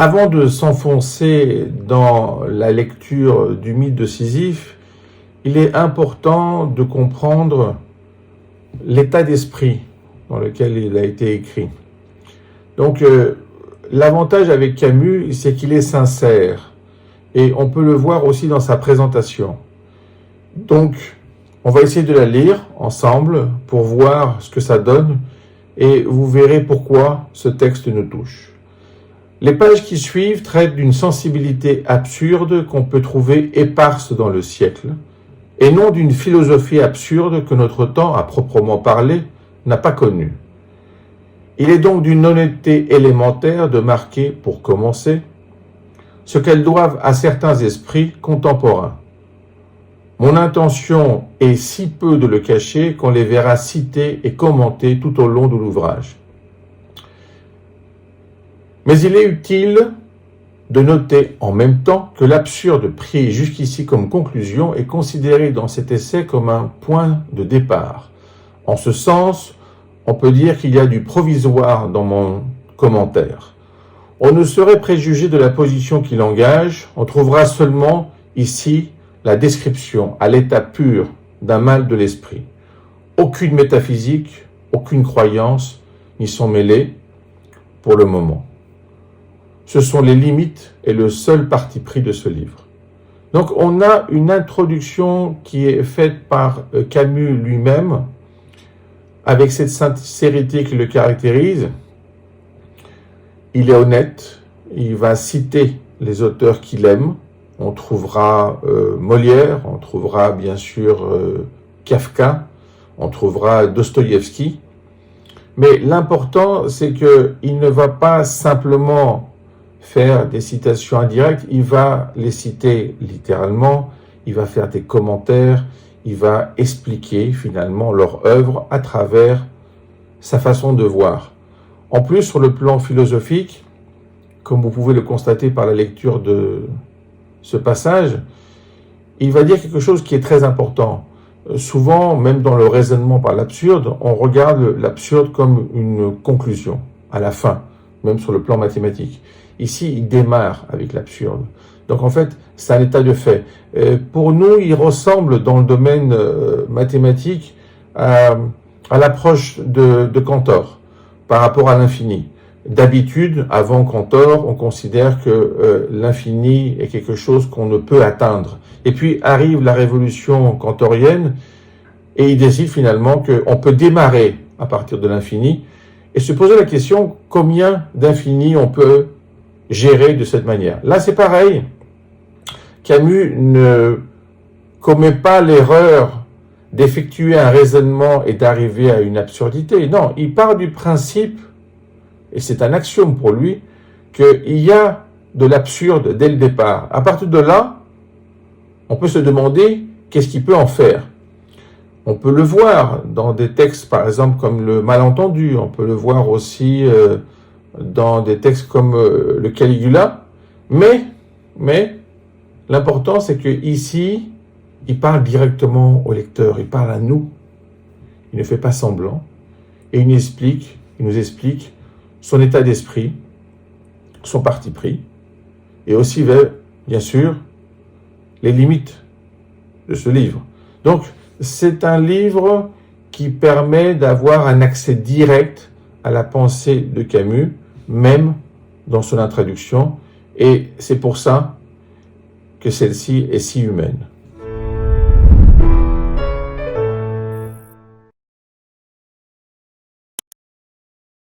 Avant de s'enfoncer dans la lecture du mythe de Sisyphe, il est important de comprendre l'état d'esprit dans lequel il a été écrit. Donc, l'avantage avec Camus, c'est qu'il est sincère, et on peut le voir aussi dans sa présentation. Donc, on va essayer de la lire ensemble pour voir ce que ça donne, et vous verrez pourquoi ce texte nous touche. Les pages qui suivent traitent d'une sensibilité absurde qu'on peut trouver éparse dans le siècle, et non d'une philosophie absurde que notre temps, à proprement parler, n'a pas connue. Il est donc d'une honnêteté élémentaire de marquer, pour commencer, ce qu'elles doivent à certains esprits contemporains. Mon intention est si peu de le cacher qu'on les verra cités et commentés tout au long de l'ouvrage. Mais il est utile de noter en même temps que l'absurde pris jusqu'ici comme conclusion est considéré dans cet essai comme un point de départ. En ce sens, on peut dire qu'il y a du provisoire dans mon commentaire. On ne saurait préjuger de la position qu'il engage, on trouvera seulement ici la description à l'état pur d'un mal de l'esprit. Aucune métaphysique, aucune croyance n'y sont mêlées pour le moment. Ce sont les limites et le seul parti pris de ce livre. Donc on a une introduction qui est faite par Camus lui-même, avec cette sincérité qui le caractérise. Il est honnête, il va citer les auteurs qu'il aime. On trouvera Molière, on trouvera bien sûr Kafka, on trouvera Dostoïevski. Mais l'important, c'est qu'il ne va pas simplement faire des citations indirectes, il va les citer littéralement, il va faire des commentaires, il va expliquer finalement leur œuvre à travers sa façon de voir. En plus, sur le plan philosophique, comme vous pouvez le constater par la lecture de ce passage, il va dire quelque chose qui est très important. Souvent, même dans le raisonnement par l'absurde, on regarde l'absurde comme une conclusion, à la fin, même sur le plan mathématique. Ici, il démarre avec l'absurde. Donc en fait, c'est un état de fait. Pour nous, il ressemble dans le domaine mathématique à l'approche de Cantor par rapport à l'infini. D'habitude, avant Cantor, on considère que l'infini est quelque chose qu'on ne peut atteindre. Et puis arrive la révolution cantorienne et il décide finalement qu'on peut démarrer à partir de l'infini et se poser la question combien d'infini on peut gérer de cette manière. Là, c'est pareil. Camus ne commet pas l'erreur d'effectuer un raisonnement et d'arriver à une absurdité. Non, il part du principe, et c'est un axiome pour lui, qu'il y a de l'absurde dès le départ. À partir de là, on peut se demander qu'est-ce qu'il peut en faire. On peut le voir dans des textes, par exemple, comme le malentendu. On peut le voir aussi dans des textes comme le Caligula. Mais l'important, c'est que ici, il parle directement au lecteur, il parle à nous. Il ne fait pas semblant. Et il nous explique son état d'esprit, son parti pris, et aussi, bien sûr, les limites de ce livre. Donc, c'est un livre qui permet d'avoir un accès direct à la pensée de Camus, même dans son introduction, et c'est pour ça que celle-ci est si humaine.